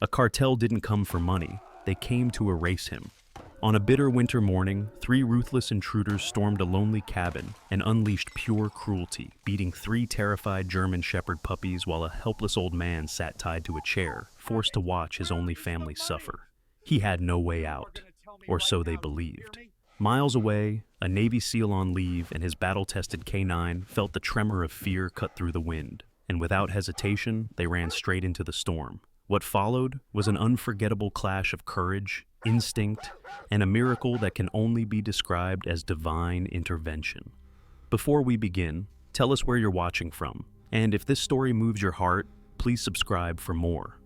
A cartel didn't come for money, they came to erase him. On a bitter winter morning, three ruthless intruders stormed a lonely cabin and unleashed pure cruelty, beating three terrified German Shepherd puppies while a helpless old man sat tied to a chair, forced to watch his only family suffer. He had no way out, or so they believed. Miles away, a Navy SEAL on leave and his battle-tested K9 felt the tremor of fear cut through the wind, and without hesitation, they ran straight into the storm. What followed was an unforgettable clash of courage, instinct, and a miracle that can only be described as divine intervention. Before we begin, tell us where you're watching from, and if this story moves your heart, please subscribe for more.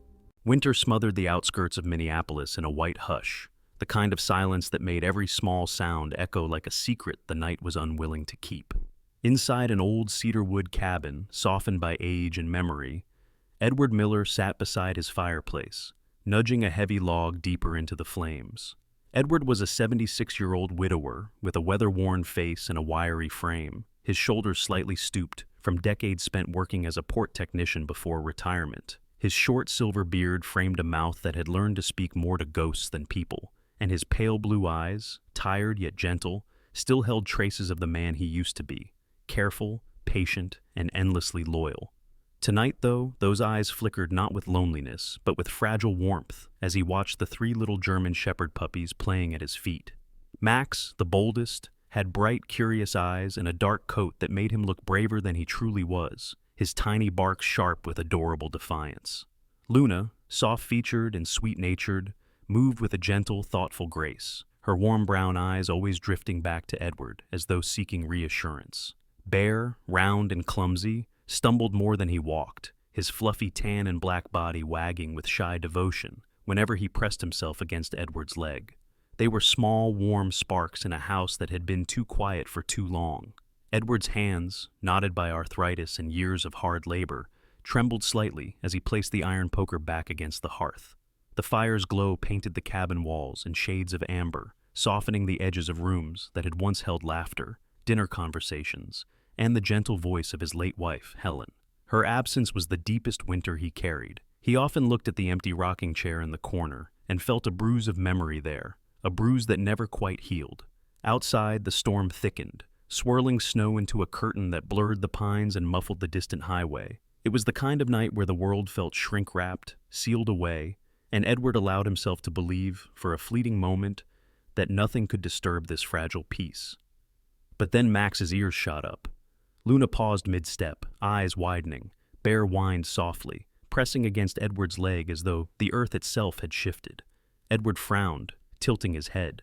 Winter smothered the outskirts of Minneapolis in a white hush, the kind of silence that made every small sound echo like a secret the night was unwilling to keep. Inside an old cedar wood cabin, softened by age and memory, Edward Miller sat beside his fireplace, nudging a heavy log deeper into the flames. Edward was a 76-year-old widower with a weather-worn face and a wiry frame, his shoulders slightly stooped from decades spent working as a port technician before retirement. His short silver beard framed a mouth that had learned to speak more to ghosts than people, and his pale blue eyes, tired yet gentle, still held traces of the man he used to be, careful, patient, and endlessly loyal. Tonight, though, those eyes flickered not with loneliness, but with fragile warmth as he watched the three little German Shepherd puppies playing at his feet. Max, the boldest, had bright, curious eyes and a dark coat that made him look braver than he truly was, his tiny bark sharp with adorable defiance. Luna, soft-featured and sweet-natured, moved with a gentle, thoughtful grace, her warm brown eyes always drifting back to Edward as though seeking reassurance. Bear, round and clumsy, stumbled more than he walked, his fluffy tan and black body wagging with shy devotion whenever he pressed himself against Edward's leg. They were small, warm sparks in a house that had been too quiet for too long. Edward's hands, knotted by arthritis and years of hard labor, trembled slightly as he placed the iron poker back against the hearth. The fire's glow painted the cabin walls in shades of amber, softening the edges of rooms that had once held laughter, dinner conversations, and the gentle voice of his late wife, Helen. Her absence was the deepest winter he carried. He often looked at the empty rocking chair in the corner and felt a bruise of memory there, a bruise that never quite healed. Outside, the storm thickened, swirling snow into a curtain that blurred the pines and muffled the distant highway. It was the kind of night where the world felt shrink-wrapped, sealed away, and Edward allowed himself to believe, for a fleeting moment, that nothing could disturb this fragile peace. But then Max's ears shot up. Luna paused mid-step, eyes widening. Bear whined softly, pressing against Edward's leg as though the earth itself had shifted. Edward frowned, tilting his head.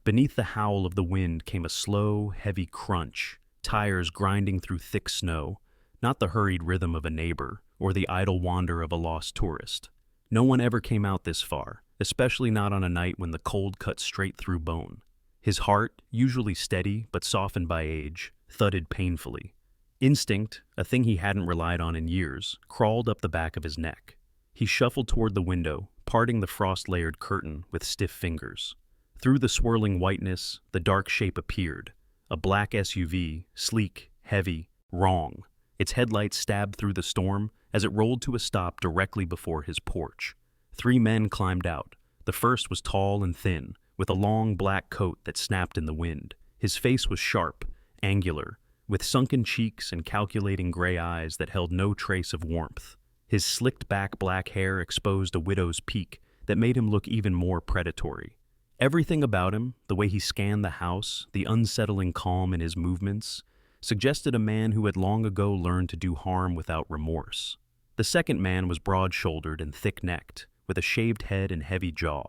Beneath the howl of the wind came a slow, heavy crunch, tires grinding through thick snow, not the hurried rhythm of a neighbor or the idle wander of a lost tourist. No one ever came out this far, especially not on a night when the cold cut straight through bone. His heart, usually steady but softened by age, thudded painfully. Instinct, a thing he hadn't relied on in years, crawled up the back of his neck. He shuffled toward the window, parting the frost-layered curtain with stiff fingers. Through the swirling whiteness, the dark shape appeared. A black SUV, sleek, heavy, wrong. Its headlights stabbed through the storm as it rolled to a stop directly before his porch. Three men climbed out. The first was tall and thin, with a long black coat that snapped in the wind. His face was sharp, angular, with sunken cheeks and calculating gray eyes that held no trace of warmth. His slicked-back black hair exposed a widow's peak that made him look even more predatory. Everything about him, the way he scanned the house, the unsettling calm in his movements, suggested a man who had long ago learned to do harm without remorse. The second man was broad-shouldered and thick-necked, with a shaved head and heavy jaw.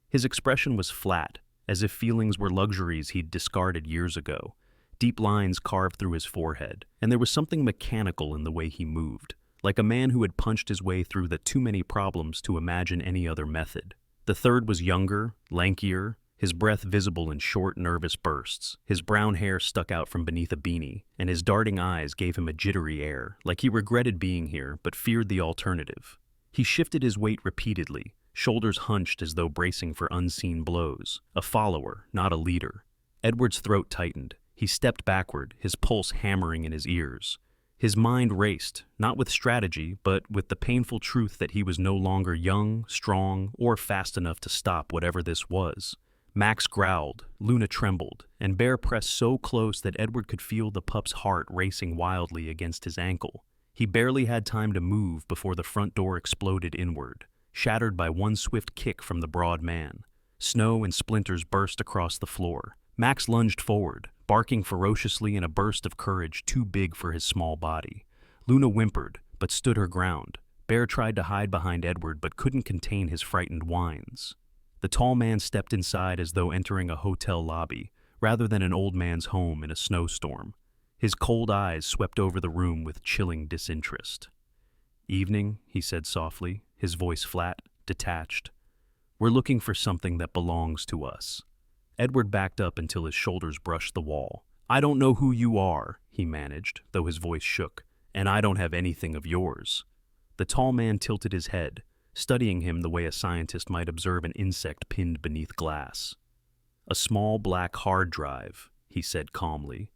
His expression was flat, as if feelings were luxuries he'd discarded years ago. Deep lines carved through his forehead, and there was something mechanical in the way he moved, like a man who had punched his way through the too many problems to imagine any other method. The third was younger, lankier, his breath visible in short, nervous bursts. His brown hair stuck out from beneath a beanie, and his darting eyes gave him a jittery air, like he regretted being here but feared the alternative. He shifted his weight repeatedly, shoulders hunched as though bracing for unseen blows. A follower, not a leader. Edward's throat tightened. He stepped backward, his pulse hammering in his ears. His mind raced, not with strategy, but with the painful truth that he was no longer young, strong, or fast enough to stop whatever this was. Max growled, Luna trembled, and Bear pressed so close that Edward could feel the pup's heart racing wildly against his ankle. He barely had time to move before the front door exploded inward, shattered by one swift kick from the broad man. Snow and splinters burst across the floor. Max lunged forward, barking ferociously in a burst of courage too big for his small body. Luna whimpered, but stood her ground. Bear tried to hide behind Edward but couldn't contain his frightened whines. The tall man stepped inside as though entering a hotel lobby, rather than an old man's home in a snowstorm. His cold eyes swept over the room with chilling disinterest. "Evening," he said softly, his voice flat, detached. "We're looking for something that belongs to us." Edward backed up until his shoulders brushed the wall. "I don't know who you are," he managed, though his voice shook, "and I don't have anything of yours." The tall man tilted his head, studying him the way a scientist might observe an insect pinned beneath glass. "A small black hard drive," he said calmly.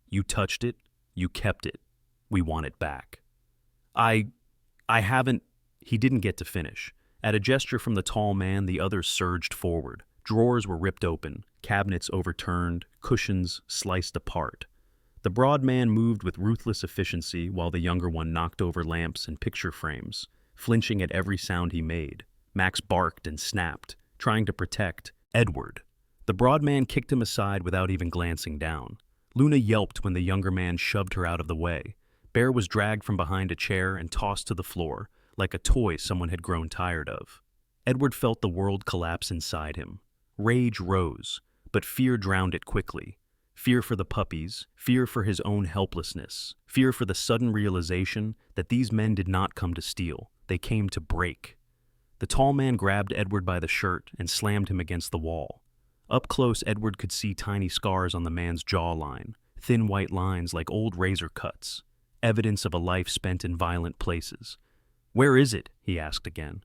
"You touched it, you kept it. We want it back." I haven't—" He didn't get to finish. At a gesture from the tall man, the others surged forward. Drawers were ripped open, cabinets overturned, cushions sliced apart. The broad man moved with ruthless efficiency while the younger one knocked over lamps and picture frames, flinching at every sound he made. Max barked and snapped, trying to protect Edward. The broad man kicked him aside without even glancing down. Luna yelped when the younger man shoved her out of the way. Bear was dragged from behind a chair and tossed to the floor, like a toy someone had grown tired of. Edward felt the world collapse inside him. Rage rose, but fear drowned it quickly. Fear for the puppies, fear for his own helplessness, fear for the sudden realization that these men did not come to steal, they came to break. The tall man grabbed Edward by the shirt and slammed him against the wall. Up close, Edward could see tiny scars on the man's jawline, thin white lines like old razor cuts, evidence of a life spent in violent places. "Where is it?" he asked again.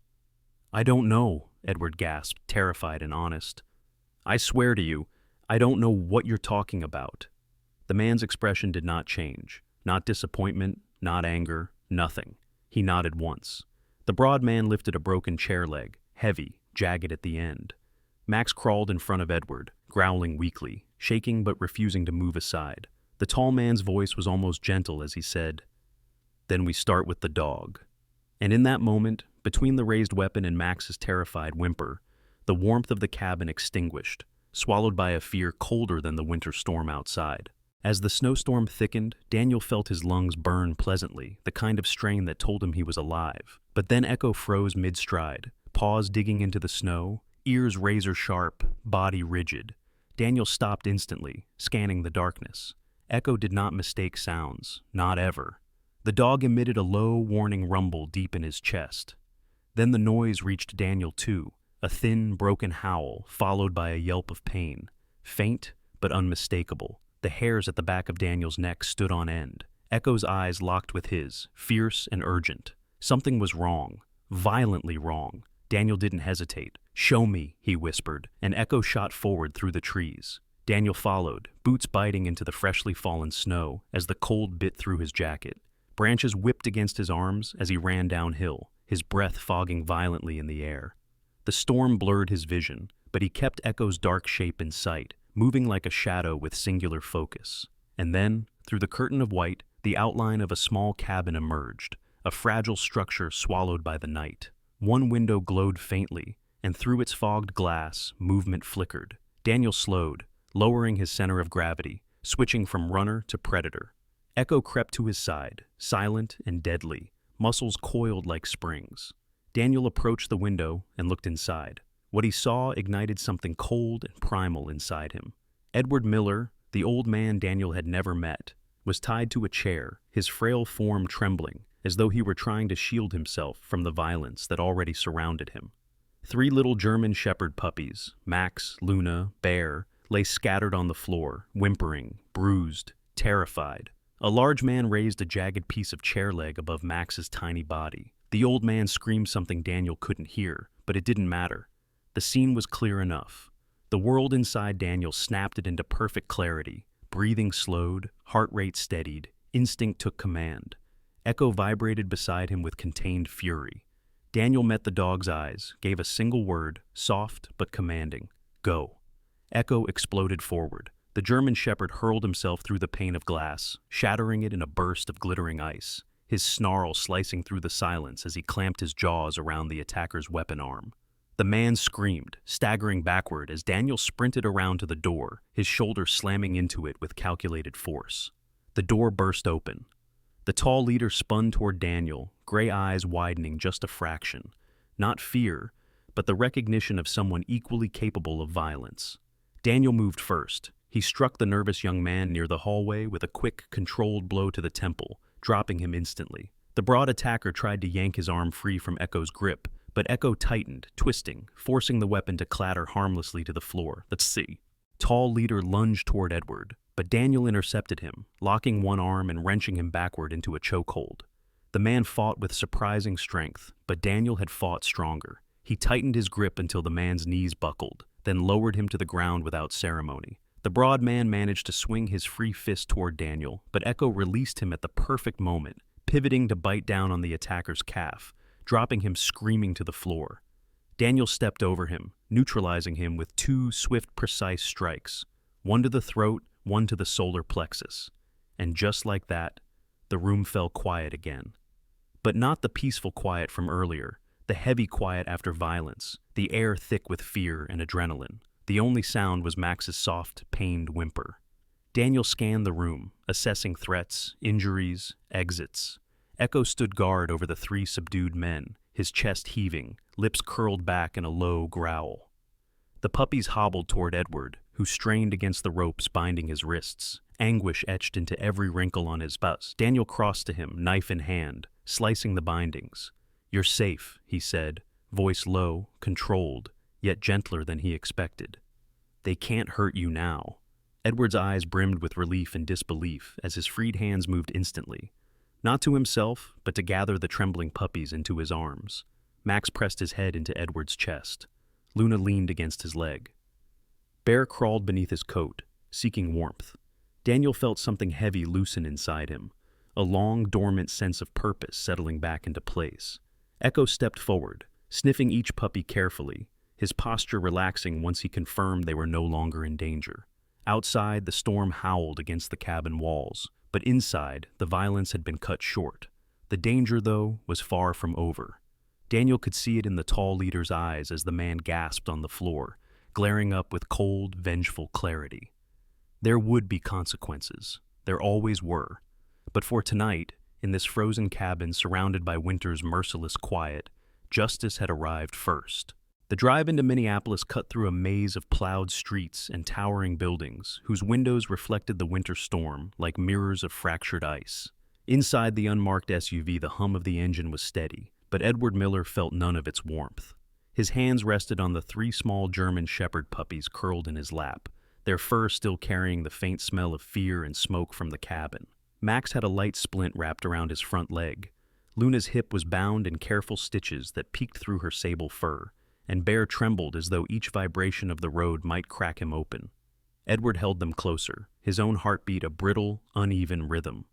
"I don't know," Edward gasped, terrified and honest. "I swear to you, I don't know what you're talking about." The man's expression did not change. Not disappointment, not anger, nothing. He nodded once. The broad man lifted a broken chair leg, heavy, jagged at the end. Max crawled in front of Edward, growling weakly, shaking but refusing to move aside. The tall man's voice was almost gentle as he said, "Then we start with the dog." And in that moment, between the raised weapon and Max's terrified whimper, the warmth of the cabin extinguished, swallowed by a fear colder than the winter storm outside. As the snowstorm thickened, Daniel felt his lungs burn pleasantly, the kind of strain that told him he was alive. But then Echo froze mid-stride, paws digging into the snow, ears razor-sharp, body rigid. Daniel stopped instantly, scanning the darkness. Echo did not mistake sounds, not ever. The dog emitted a low, warning rumble deep in his chest. Then the noise reached Daniel too, a thin, broken howl, followed by a yelp of pain. Faint, but unmistakable. The hairs at the back of Daniel's neck stood on end. Echo's eyes locked with his, fierce and urgent. Something was wrong, violently wrong. Daniel didn't hesitate. "Show me," he whispered, and Echo shot forward through the trees. Daniel followed, boots biting into the freshly fallen snow as the cold bit through his jacket. Branches whipped against his arms as he ran downhill, his breath fogging violently in the air. The storm blurred his vision, but he kept Echo's dark shape in sight, moving like a shadow with singular focus. And then, through the curtain of white, the outline of a small cabin emerged, a fragile structure swallowed by the night. One window glowed faintly, and through its fogged glass, movement flickered. Daniel slowed, lowering his center of gravity, switching from runner to predator. Echo crept to his side, silent and deadly, muscles coiled like springs. Daniel approached the window and looked inside. What he saw ignited something cold and primal inside him. Edward Miller, the old man Daniel had never met, was tied to a chair, his frail form trembling, as though he were trying to shield himself from the violence that already surrounded him. 3 little German shepherd puppies, Max, Luna, Bear, lay scattered on the floor, whimpering, bruised, terrified. A large man raised a jagged piece of chair leg above Max's tiny body. The old man screamed something Daniel couldn't hear, but it didn't matter. The scene was clear enough. The world inside Daniel snapped it into perfect clarity. Breathing slowed, heart rate steadied, Instinct took command. Echo vibrated beside him with contained fury. Daniel met the dog's eyes, gave a single word, soft but commanding. Go. Echo exploded forward. The German shepherd hurled himself through the pane of glass, shattering it in a burst of glittering ice, his snarl slicing through the silence as he clamped his jaws around the attacker's weapon arm. The man screamed, staggering backward as Daniel sprinted around to the door, his shoulder slamming into it with calculated force. The door burst open. The tall leader spun toward Daniel, gray eyes widening just a fraction. Not fear, but the recognition of someone equally capable of violence. Daniel moved first. He struck the nervous young man near the hallway with a quick, controlled blow to the temple, dropping him instantly. The broad attacker tried to yank his arm free from Echo's grip, but Echo tightened, twisting, forcing the weapon to clatter harmlessly to the floor. Let's see. Tall leader lunged toward Edward, but Daniel intercepted him, locking one arm and wrenching him backward into a chokehold. The man fought with surprising strength, but Daniel had fought stronger. He tightened his grip until the man's knees buckled, then lowered him to the ground without ceremony. The broad man managed to swing his free fist toward Daniel, but Echo released him at the perfect moment, pivoting to bite down on the attacker's calf, dropping him screaming to the floor. Daniel stepped over him, neutralizing him with two swift, precise strikes, one to the throat, one to the solar plexus. And just like that, the room fell quiet again. But not the peaceful quiet from earlier, the heavy quiet after violence, the air thick with fear and adrenaline. The only sound was Max's soft, pained whimper. Daniel scanned the room, assessing threats, injuries, exits. Echo stood guard over the three subdued men, his chest heaving, lips curled back in a low growl. The puppies hobbled toward Edward, who strained against the ropes binding his wrists, anguish etched into every wrinkle on his face. Daniel crossed to him, knife in hand, slicing the bindings. "You're safe," he said, voice low, controlled, yet gentler than he expected. "They can't hurt you now." Edward's eyes brimmed with relief and disbelief as his freed hands moved instantly. Not to himself, but to gather the trembling puppies into his arms. Max pressed his head into Edward's chest. Luna leaned against his leg. Bear crawled beneath his coat, seeking warmth. Daniel felt something heavy loosen inside him, a long, dormant sense of purpose settling back into place. Echo stepped forward, sniffing each puppy carefully, his posture relaxing once he confirmed they were no longer in danger. Outside, the storm howled against the cabin walls, but inside, the violence had been cut short. The danger, though, was far from over. Daniel could see it in the tall leader's eyes as the man gasped on the floor, glaring up with cold, vengeful clarity. There would be consequences. There always were. But for tonight, in this frozen cabin surrounded by winter's merciless quiet, justice had arrived first. The drive into Minneapolis cut through a maze of plowed streets and towering buildings, whose windows reflected the winter storm like mirrors of fractured ice. Inside the unmarked SUV, the hum of the engine was steady, but Edward Miller felt none of its warmth. His hands rested on the three small German shepherd puppies curled in his lap, their fur still carrying the faint smell of fear and smoke from the cabin. Max had a light splint wrapped around his front leg. Luna's hip was bound in careful stitches that peeked through her sable fur, and Bear trembled as though each vibration of the road might crack him open. Edward held them closer, his own heartbeat a brittle, uneven rhythm.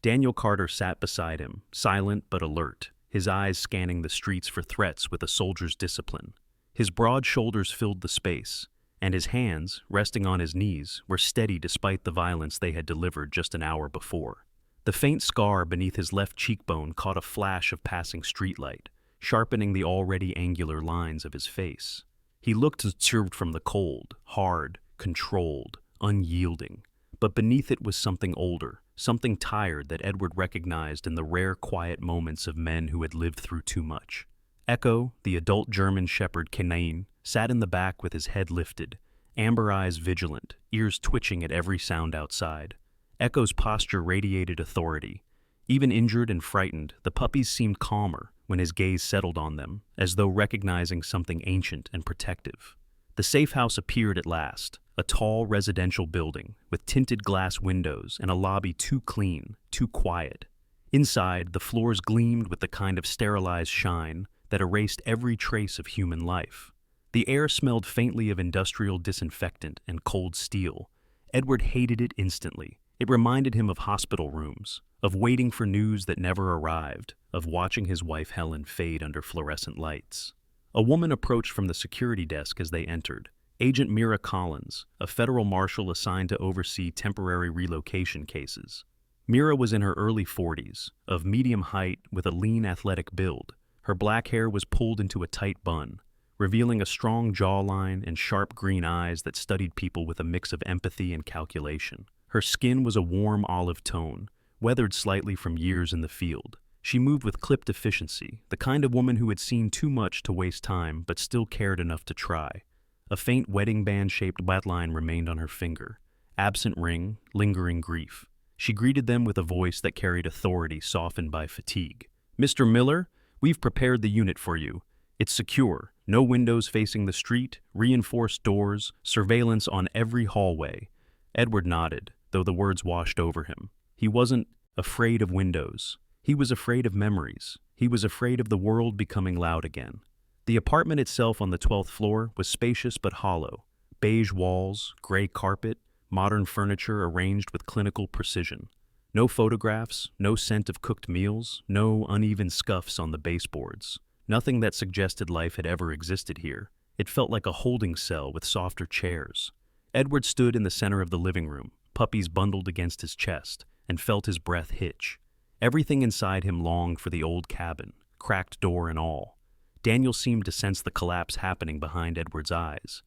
Daniel Carter sat beside him, silent but alert, his eyes scanning the streets for threats with a soldier's discipline. His broad shoulders filled the space, and his hands, resting on his knees, were steady despite the violence they had delivered just an hour before. The faint scar beneath his left cheekbone caught a flash of passing streetlight, sharpening the already angular lines of his face. He looked disturbed from the cold, hard, controlled, unyielding. But beneath it was something older, something tired that Edward recognized in the rare quiet moments of men who had lived through too much. Echo, the adult German shepherd canine, sat in the back with his head lifted, amber eyes vigilant, ears twitching at every sound outside. Echo's posture radiated authority. Even injured and frightened, the puppies seemed calmer when his gaze settled on them, as though recognizing something ancient and protective. The safe house appeared at last, a tall residential building with tinted glass windows and a lobby too clean, too quiet. Inside, the floors gleamed with the kind of sterilized shine that erased every trace of human life. The air smelled faintly of industrial disinfectant and cold steel. Edward hated it instantly. It reminded him of hospital rooms, of waiting for news that never arrived, of watching his wife Helen fade under fluorescent lights. A woman approached from the security desk as they entered. Agent Mira Collins, a federal marshal assigned to oversee temporary relocation cases. Mira was in her early 40s, of medium height with a lean athletic build. Her black hair was pulled into a tight bun, revealing a strong jawline and sharp green eyes that studied people with a mix of empathy and calculation. Her skin was a warm olive tone, weathered slightly from years in the field. She moved with clipped efficiency, the kind of woman who had seen too much to waste time but still cared enough to try. A faint wedding band-shaped line remained on her finger. Absent ring, lingering grief. She greeted them with a voice that carried authority softened by fatigue. "Mr. Miller, we've prepared the unit for you. It's secure, no windows facing the street, reinforced doors, surveillance on every hallway." Edward nodded, though the words washed over him. He wasn't afraid of windows. He was afraid of memories. He was afraid of the world becoming loud again. The apartment itself on the 12th floor was spacious but hollow. Beige walls, gray carpet, modern furniture arranged with clinical precision. No photographs, no scent of cooked meals, no uneven scuffs on the baseboards. Nothing that suggested life had ever existed here. It felt like a holding cell with softer chairs. Edward stood in the center of the living room, puppies bundled against his chest, and felt his breath hitch. Everything inside him longed for the old cabin, cracked door and all. Daniel seemed to sense the collapse happening behind Edward's eyes.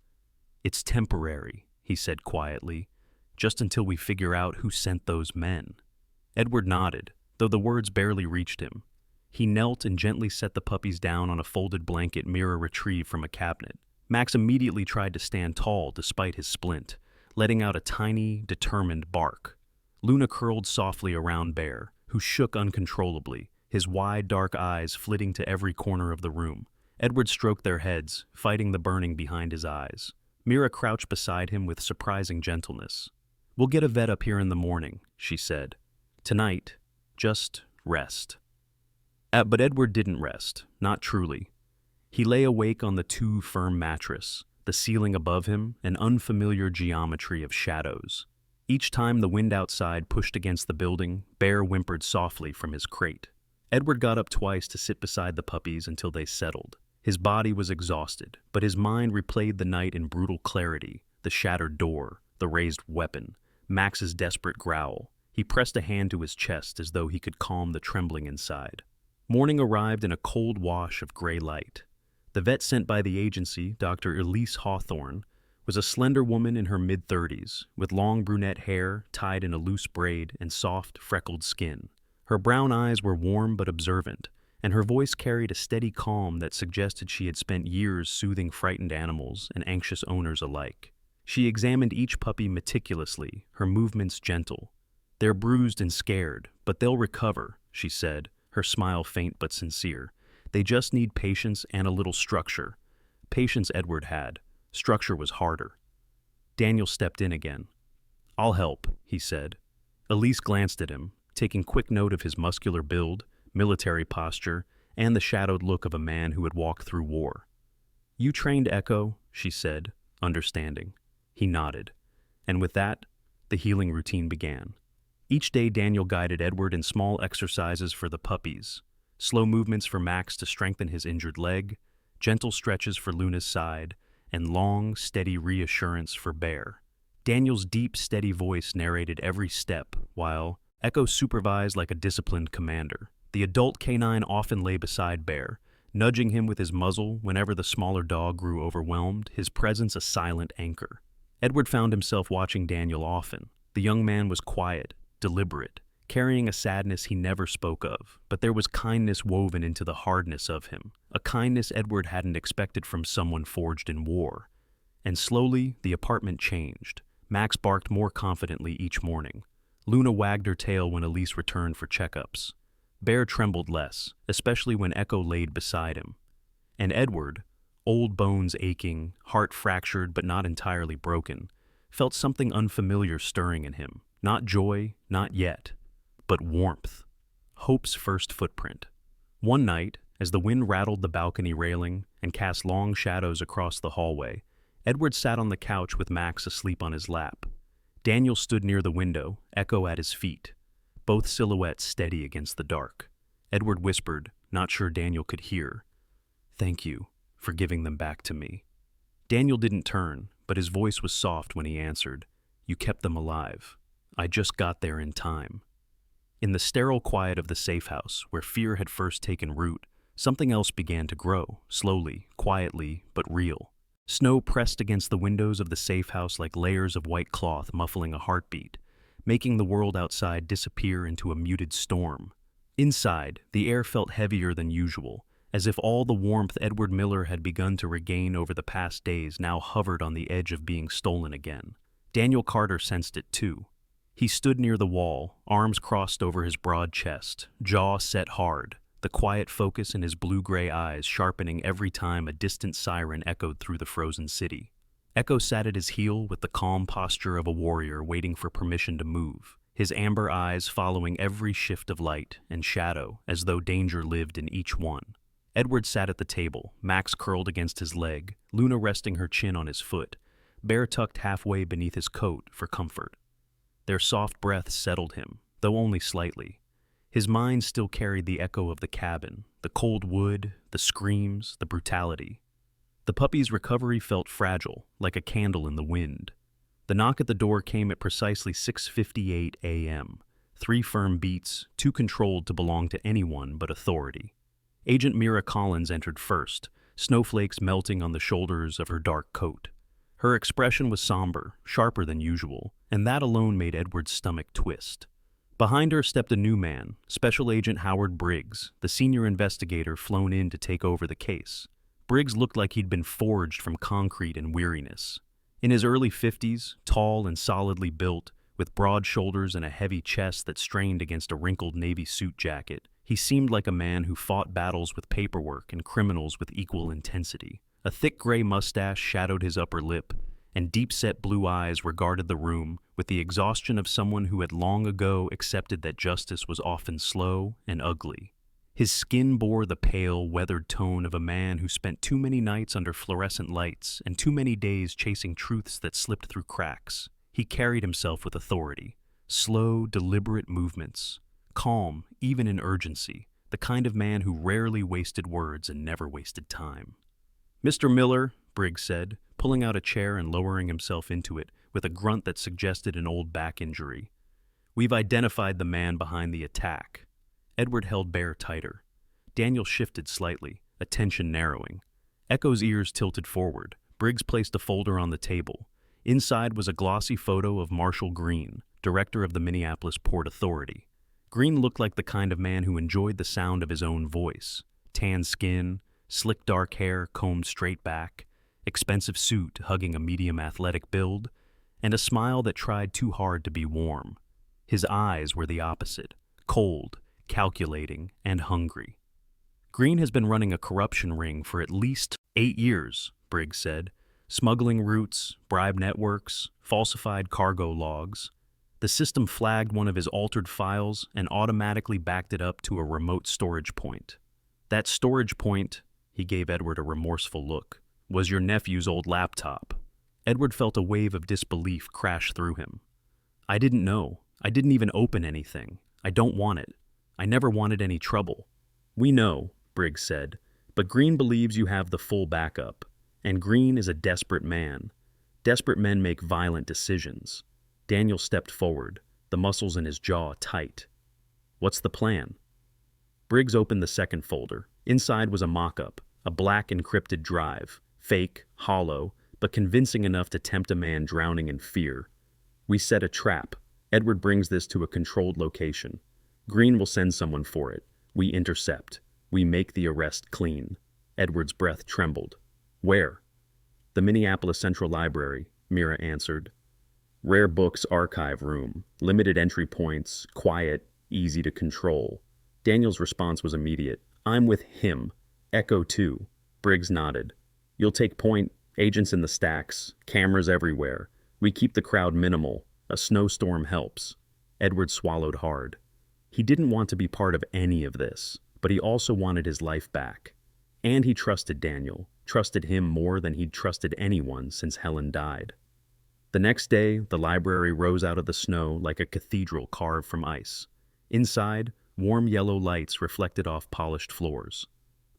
"It's temporary," he said quietly, "just until we figure out who sent those men." Edward nodded, though the words barely reached him. He knelt and gently set the puppies down on a folded blanket Mira retrieved from a cabinet. Max immediately tried to stand tall despite his splint, letting out a tiny, determined bark. Luna curled softly around Bear, who shook uncontrollably, his wide, dark eyes flitting to every corner of the room. Edward stroked their heads, fighting the burning behind his eyes. Mira crouched beside him with surprising gentleness. "We'll get a vet up here in the morning," she said. "Tonight, just rest." But Edward didn't rest, not truly. He lay awake on the too-firm mattress, the ceiling above him, an unfamiliar geometry of shadows. Each time the wind outside pushed against the building, Bear whimpered softly from his crate. Edward got up twice to sit beside the puppies until they settled. His body was exhausted, but his mind replayed the night in brutal clarity, the shattered door, the raised weapon, Max's desperate growl. He pressed a hand to his chest as though he could calm the trembling inside. Morning arrived in a cold wash of gray light. The vet sent by the agency, Dr. Elise Hawthorne, was a slender woman in her mid-30s, with long brunette hair tied in a loose braid and soft, freckled skin. Her brown eyes were warm but observant, and her voice carried a steady calm that suggested she had spent years soothing frightened animals and anxious owners alike. She examined each puppy meticulously, her movements gentle. "They're bruised and scared, but they'll recover," she said, her smile faint but sincere. "They just need patience and a little structure." Patience Edward had. Structure was harder. Daniel stepped in again. "I'll help," he said. Elise glanced at him, taking quick note of his muscular build, military posture, and the shadowed look of a man who had walked through war. "You trained Echo," she said, understanding. He nodded. And with that, the healing routine began. Each day Daniel guided Edward in small exercises for the puppies, slow movements for Max to strengthen his injured leg, gentle stretches for Luna's side, and long, steady reassurance for Bear. Daniel's deep, steady voice narrated every step, while Echo supervised like a disciplined commander. The adult canine often lay beside Bear, nudging him with his muzzle whenever the smaller dog grew overwhelmed, his presence a silent anchor. Edward found himself watching Daniel often. The young man was quiet, deliberate, carrying a sadness he never spoke of, but there was kindness woven into the hardness of him, a kindness Edward hadn't expected from someone forged in war. And slowly, the apartment changed. Max barked more confidently each morning. Luna wagged her tail when Elise returned for checkups. Bear trembled less, especially when Echo laid beside him. And Edward, old bones aching, heart fractured but not entirely broken, felt something unfamiliar stirring in him. Not joy, not yet, but warmth. Hope's first footprint. One night, as the wind rattled the balcony railing and cast long shadows across the hallway, Edward sat on the couch with Max asleep on his lap. Daniel stood near the window, Echo at his feet, both silhouettes steady against the dark. Edward whispered, not sure Daniel could hear, "Thank you for giving them back to me." Daniel didn't turn, but his voice was soft when he answered, "You kept them alive. I just got there in time." In the sterile quiet of the safe house, where fear had first taken root, something else began to grow, slowly, quietly, but real. Snow pressed against the windows of the safe house like layers of white cloth muffling a heartbeat, making the world outside disappear into a muted storm. Inside, the air felt heavier than usual, as if all the warmth Edward Miller had begun to regain over the past days now hovered on the edge of being stolen again. Daniel Carter sensed it too. He stood near the wall, arms crossed over his broad chest, jaw set hard, the quiet focus in his blue-gray eyes sharpening every time a distant siren echoed through the frozen city. Echo sat at his heel with the calm posture of a warrior waiting for permission to move, his amber eyes following every shift of light and shadow as though danger lived in each one. Edward sat at the table, Max curled against his leg, Luna resting her chin on his foot, Bear tucked halfway beneath his coat for comfort. Their soft breath settled him, though only slightly. His mind still carried the echo of the cabin, the cold wood, the screams, the brutality. The puppy's recovery felt fragile, like a candle in the wind. The knock at the door came at precisely 6:58 a.m., 3 firm beats, too controlled to belong to anyone but authority. Agent Mira Collins entered first, snowflakes melting on the shoulders of her dark coat. Her expression was somber, sharper than usual, and that alone made Edward's stomach twist. Behind her stepped a new man, Special Agent Howard Briggs, the senior investigator flown in to take over the case. Briggs looked like he'd been forged from concrete and weariness. In his early 50s, tall and solidly built, with broad shoulders and a heavy chest that strained against a wrinkled navy suit jacket, he seemed like a man who fought battles with paperwork and criminals with equal intensity. A thick gray mustache shadowed his upper lip, and deep-set blue eyes regarded the room with the exhaustion of someone who had long ago accepted that justice was often slow and ugly. His skin bore the pale, weathered tone of a man who spent too many nights under fluorescent lights and too many days chasing truths that slipped through cracks. He carried himself with authority, slow, deliberate movements, calm, even in urgency, the kind of man who rarely wasted words and never wasted time. "Mr. Miller," Briggs said, pulling out a chair and lowering himself into it with a grunt that suggested an old back injury. "We've identified the man behind the attack." Edward held Bear tighter. Daniel shifted slightly, attention narrowing. Echo's ears tilted forward. Briggs placed a folder on the table. Inside was a glossy photo of Marshall Green, director of the Minneapolis Port Authority. Green looked like the kind of man who enjoyed the sound of his own voice. Tan skin, slick dark hair combed straight back, expensive suit hugging a medium athletic build, and a smile that tried too hard to be warm. His eyes were the opposite, cold, calculating, and hungry. "Green has been running a corruption ring for at least 8 years, Briggs said. Smuggling routes, bribe networks, falsified cargo logs. The system flagged one of his altered files and automatically backed it up to a remote storage point. That storage point," he gave Edward a remorseful look, "was your nephew's old laptop." Edward felt a wave of disbelief crash through him. "I didn't know. I didn't even open anything. I don't want it. I never wanted any trouble." "We know," Briggs said, "but Green believes you have the full backup. And Green is a desperate man. Desperate men make violent decisions." Daniel stepped forward, the muscles in his jaw tight. "What's the plan?" Briggs opened the second folder. Inside was a mock-up, a black encrypted drive, fake, hollow, but convincing enough to tempt a man drowning in fear. "We set a trap. Edward brings this to a controlled location. Green will send someone for it. We intercept. We make the arrest clean." Edward's breath trembled. "Where?" "The Minneapolis Central Library," Mira answered. "Rare books archive room, limited entry points, quiet, easy to control." Daniel's response was immediate. "I'm with him. Echo too." Briggs nodded. "You'll take point, agents in the stacks, cameras everywhere. We keep the crowd minimal. A snowstorm helps." Edward swallowed hard. He didn't want to be part of any of this, but he also wanted his life back. And he trusted Daniel, trusted him more than he'd trusted anyone since Helen died. The next day, the library rose out of the snow like a cathedral carved from ice. Inside, warm yellow lights reflected off polished floors.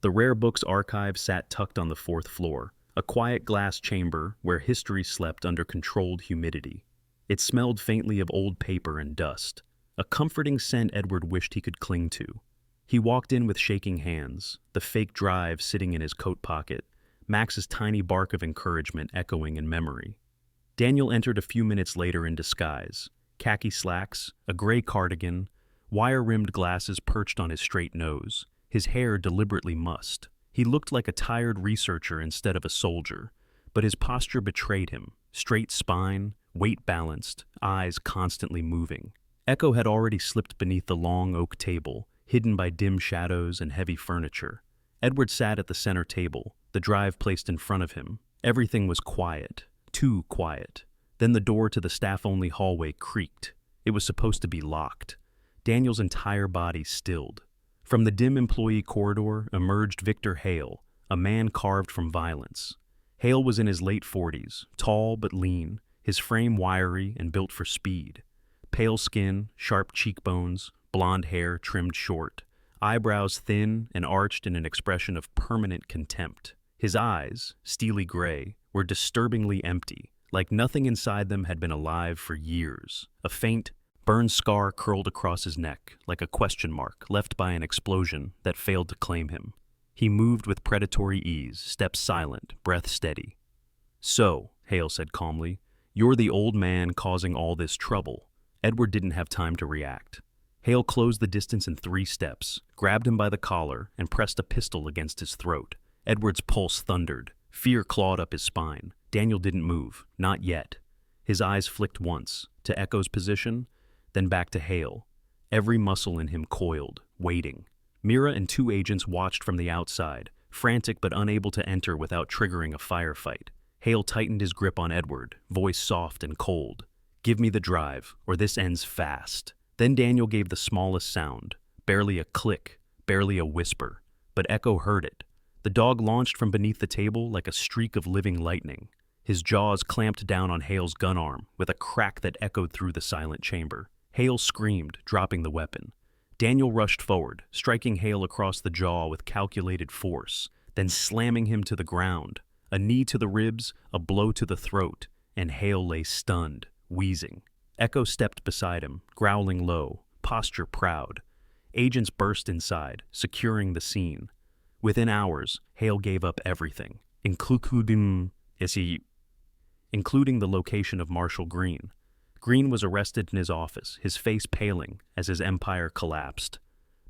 The rare books archive sat tucked on the fourth floor, a quiet glass chamber where history slept under controlled humidity. It smelled faintly of old paper and dust, a comforting scent Edward wished he could cling to. He walked in with shaking hands, the fake drive sitting in his coat pocket, Max's tiny bark of encouragement echoing in memory. Daniel entered a few minutes later in disguise, khaki slacks, a gray cardigan, wire-rimmed glasses perched on his straight nose, his hair deliberately mussed. He looked like a tired researcher instead of a soldier, but his posture betrayed him, straight spine, weight balanced, eyes constantly moving. Echo had already slipped beneath the long oak table, hidden by dim shadows and heavy furniture. Edward sat at the center table, the drive placed in front of him. Everything was quiet. Too quiet. Then the door to the staff-only hallway creaked. It was supposed to be locked. Daniel's entire body stilled. From the dim employee corridor emerged Victor Hale, a man carved from violence. Hale was in his late 40s, tall but lean, his frame wiry and built for speed. Pale skin, sharp cheekbones, blonde hair trimmed short, eyebrows thin and arched in an expression of permanent contempt. His eyes, steely gray, were disturbingly empty, like nothing inside them had been alive for years. A faint, burned scar curled across his neck, like a question mark left by an explosion that failed to claim him. He moved with predatory ease, steps silent, breath steady. "So," Hale said calmly, "you're the old man causing all this trouble." Edward didn't have time to react. Hale closed the distance in 3 steps, grabbed him by the collar, and pressed a pistol against his throat. Edward's pulse thundered. Fear clawed up his spine. Daniel didn't move, not yet. His eyes flicked once, to Echo's position, then back to Hale. Every muscle in him coiled, waiting. Mira and 2 agents watched from the outside, frantic but unable to enter without triggering a firefight. Hale tightened his grip on Edward, voice soft and cold. "Give me the drive, or this ends fast." Then Daniel gave the smallest sound, barely a click, barely a whisper, but Echo heard it. The dog launched from beneath the table like a streak of living lightning. His jaws clamped down on Hale's gun arm with a crack that echoed through the silent chamber. Hale screamed, dropping the weapon. Daniel rushed forward, striking Hale across the jaw with calculated force, then slamming him to the ground. A knee to the ribs, a blow to the throat, and Hale lay stunned, wheezing. Echo stepped beside him, growling low, posture proud. Agents burst inside, securing the scene. Within hours, Hale gave up everything, including the location of Marshall Green. Green was arrested in his office, his face paling as his empire collapsed.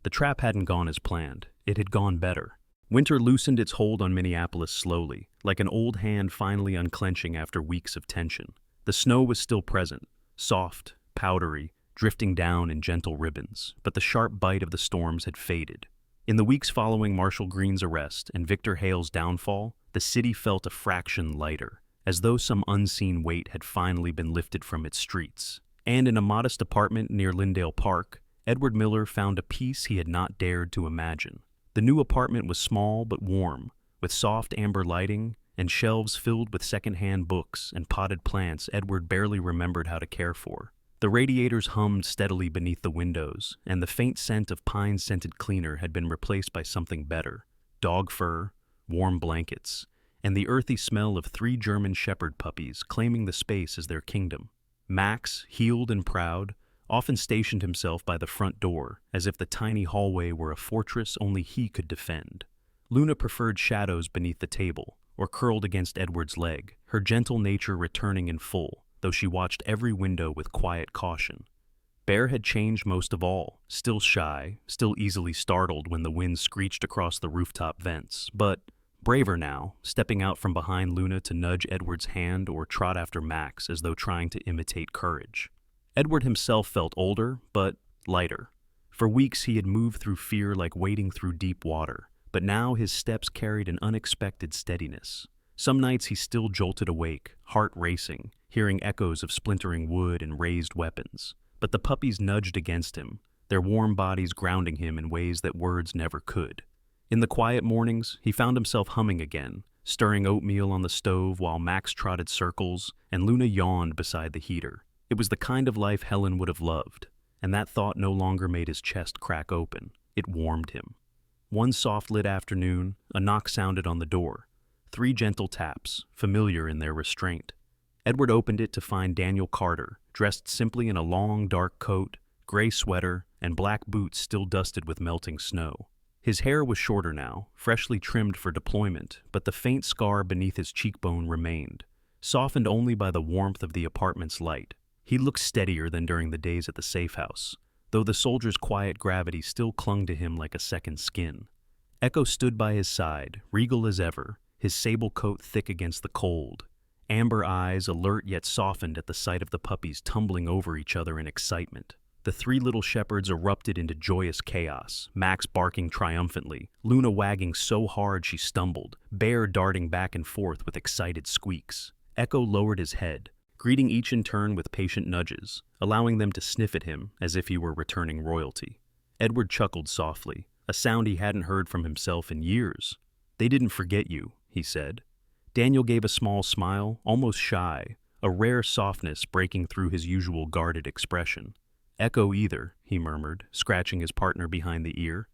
The trap hadn't gone as planned. It had gone better. Winter loosened its hold on Minneapolis slowly, like an old hand finally unclenching after weeks of tension. The snow was still present, soft, powdery, drifting down in gentle ribbons, but the sharp bite of the storms had faded. In the weeks following Marshall Green's arrest and Victor Hale's downfall, the city felt a fraction lighter, as though some unseen weight had finally been lifted from its streets. And in a modest apartment near Lyndale Park, Edward Miller found a peace he had not dared to imagine. The new apartment was small but warm, with soft amber lighting and shelves filled with second-hand books and potted plants Edward barely remembered how to care for. The radiators hummed steadily beneath the windows, and the faint scent of pine-scented cleaner had been replaced by something better: dog fur, warm blankets, and the earthy smell of 3 German shepherd puppies claiming the space as their kingdom. Max, healed and proud, often stationed himself by the front door, as if the tiny hallway were a fortress only he could defend. Luna preferred shadows beneath the table, or curled against Edward's leg, her gentle nature returning in full, though she watched every window with quiet caution. Bear had changed most of all, still shy, still easily startled when the wind screeched across the rooftop vents, but braver now, stepping out from behind Luna to nudge Edward's hand or trot after Max as though trying to imitate courage. Edward himself felt older, but lighter. For weeks he had moved through fear like wading through deep water, but now his steps carried an unexpected steadiness. Some nights he still jolted awake, heart racing, hearing echoes of splintering wood and raised weapons. But the puppies nudged against him, their warm bodies grounding him in ways that words never could. In the quiet mornings, he found himself humming again, stirring oatmeal on the stove while Max trotted circles and Luna yawned beside the heater. It was the kind of life Helen would have loved, and that thought no longer made his chest crack open. It warmed him. One soft-lit afternoon, a knock sounded on the door. 3 gentle taps, familiar in their restraint. Edward opened it to find Daniel Carter, dressed simply in a long, dark coat, gray sweater, and black boots still dusted with melting snow. His hair was shorter now, freshly trimmed for deployment, but the faint scar beneath his cheekbone remained, softened only by the warmth of the apartment's light. He looked steadier than during the days at the safe house, though the soldier's quiet gravity still clung to him like a second skin. Echo stood by his side, regal as ever, his sable coat thick against the cold, amber eyes alert yet softened at the sight of the puppies tumbling over each other in excitement. The 3 little shepherds erupted into joyous chaos, Max barking triumphantly, Luna wagging so hard she stumbled, Bear darting back and forth with excited squeaks. Echo lowered his head, greeting each in turn with patient nudges, allowing them to sniff at him as if he were returning royalty. Edward chuckled softly, a sound he hadn't heard from himself in years. "They didn't forget you," he said. Daniel gave a small smile, almost shy, a rare softness breaking through his usual guarded expression. "Echo either," he murmured, scratching his partner behind the ear.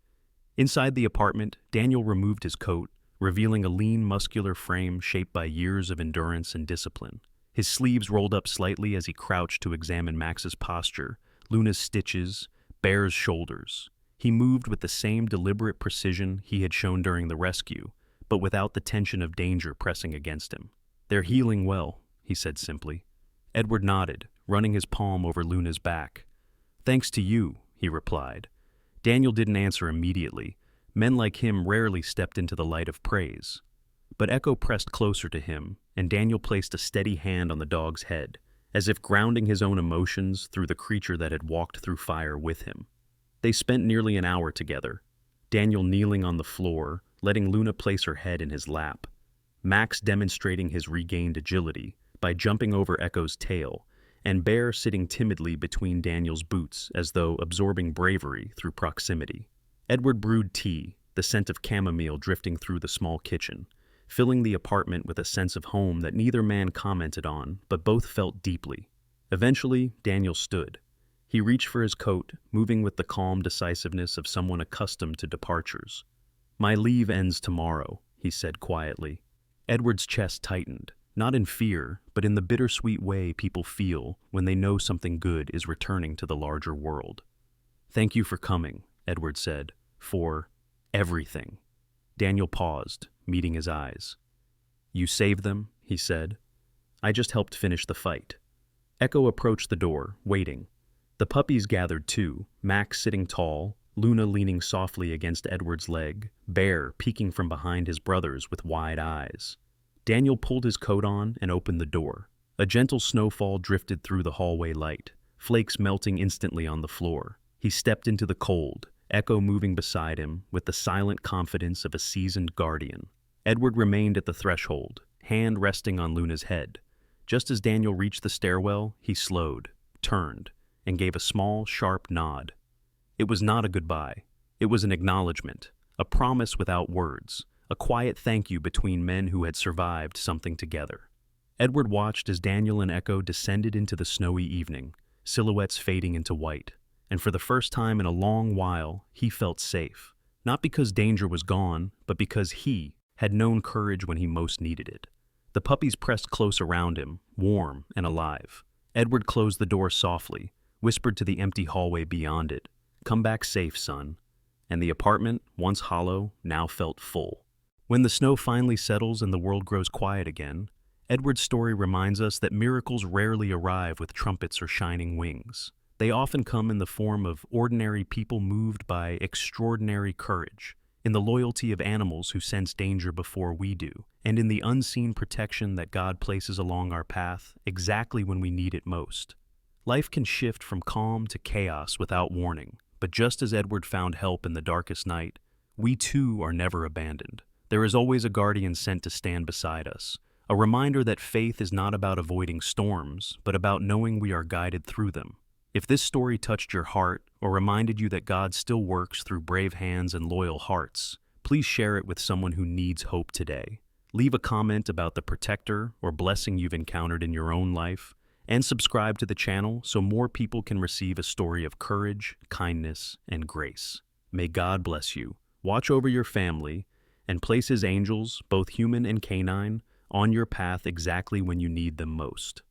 Inside the apartment, Daniel removed his coat, revealing a lean, muscular frame shaped by years of endurance and discipline. His sleeves rolled up slightly as he crouched to examine Max's posture, Luna's stitches, Bear's shoulders. He moved with the same deliberate precision he had shown during the rescue, but without the tension of danger pressing against him. "They're healing well," he said simply. Edward nodded, running his palm over Luna's back. "Thanks to you," he replied. Daniel didn't answer immediately. Men like him rarely stepped into the light of praise. But Echo pressed closer to him, and Daniel placed a steady hand on the dog's head, as if grounding his own emotions through the creature that had walked through fire with him. They spent nearly an hour together, Daniel kneeling on the floor, letting Luna place her head in his lap, Max demonstrating his regained agility by jumping over Echo's tail, and Bear sitting timidly between Daniel's boots as though absorbing bravery through proximity. Edward brewed tea, the scent of chamomile drifting through the small kitchen, filling the apartment with a sense of home that neither man commented on, but both felt deeply. Eventually, Daniel stood. He reached for his coat, moving with the calm decisiveness of someone accustomed to departures. "My leave ends tomorrow," he said quietly. Edward's chest tightened, not in fear, but in the bittersweet way people feel when they know something good is returning to the larger world. "Thank you for coming," Edward said, "for everything." Daniel paused, meeting his eyes. "You saved them," he said. "I just helped finish the fight." Echo approached the door, waiting. The puppies gathered too, Max sitting tall, Luna leaning softly against Edward's leg, Bear peeking from behind his brothers with wide eyes. Daniel pulled his coat on and opened the door. A gentle snowfall drifted through the hallway light, flakes melting instantly on the floor. He stepped into the cold, Echo moving beside him with the silent confidence of a seasoned guardian. Edward remained at the threshold, hand resting on Luna's head. Just as Daniel reached the stairwell, he slowed, turned, and gave a small, sharp nod. It was not a goodbye. It was an acknowledgement, a promise without words, a quiet thank you between men who had survived something together. Edward watched as Daniel and Echo descended into the snowy evening, silhouettes fading into white, and for the first time in a long while, he felt safe. Not because danger was gone, but because he had known courage when he most needed it. The puppies pressed close around him, warm and alive. Edward closed the door softly, whispered to the empty hallway beyond it, "Come back safe, son." And the apartment, once hollow, now felt full. When the snow finally settles and the world grows quiet again, Edward's story reminds us that miracles rarely arrive with trumpets or shining wings. They often come in the form of ordinary people moved by extraordinary courage, in the loyalty of animals who sense danger before we do, and in the unseen protection that God places along our path exactly when we need it most. Life can shift from calm to chaos without warning, but just as Edward found help in the darkest night, we too are never abandoned. There is always a guardian sent to stand beside us, a reminder that faith is not about avoiding storms, but about knowing we are guided through them. If this story touched your heart or reminded you that God still works through brave hands and loyal hearts, please share it with someone who needs hope today. Leave a comment about the protector or blessing you've encountered in your own life, and subscribe to the channel so more people can receive a story of courage, kindness, and grace. May God bless you, watch over your family, and place His angels, both human and canine, on your path exactly when you need them most.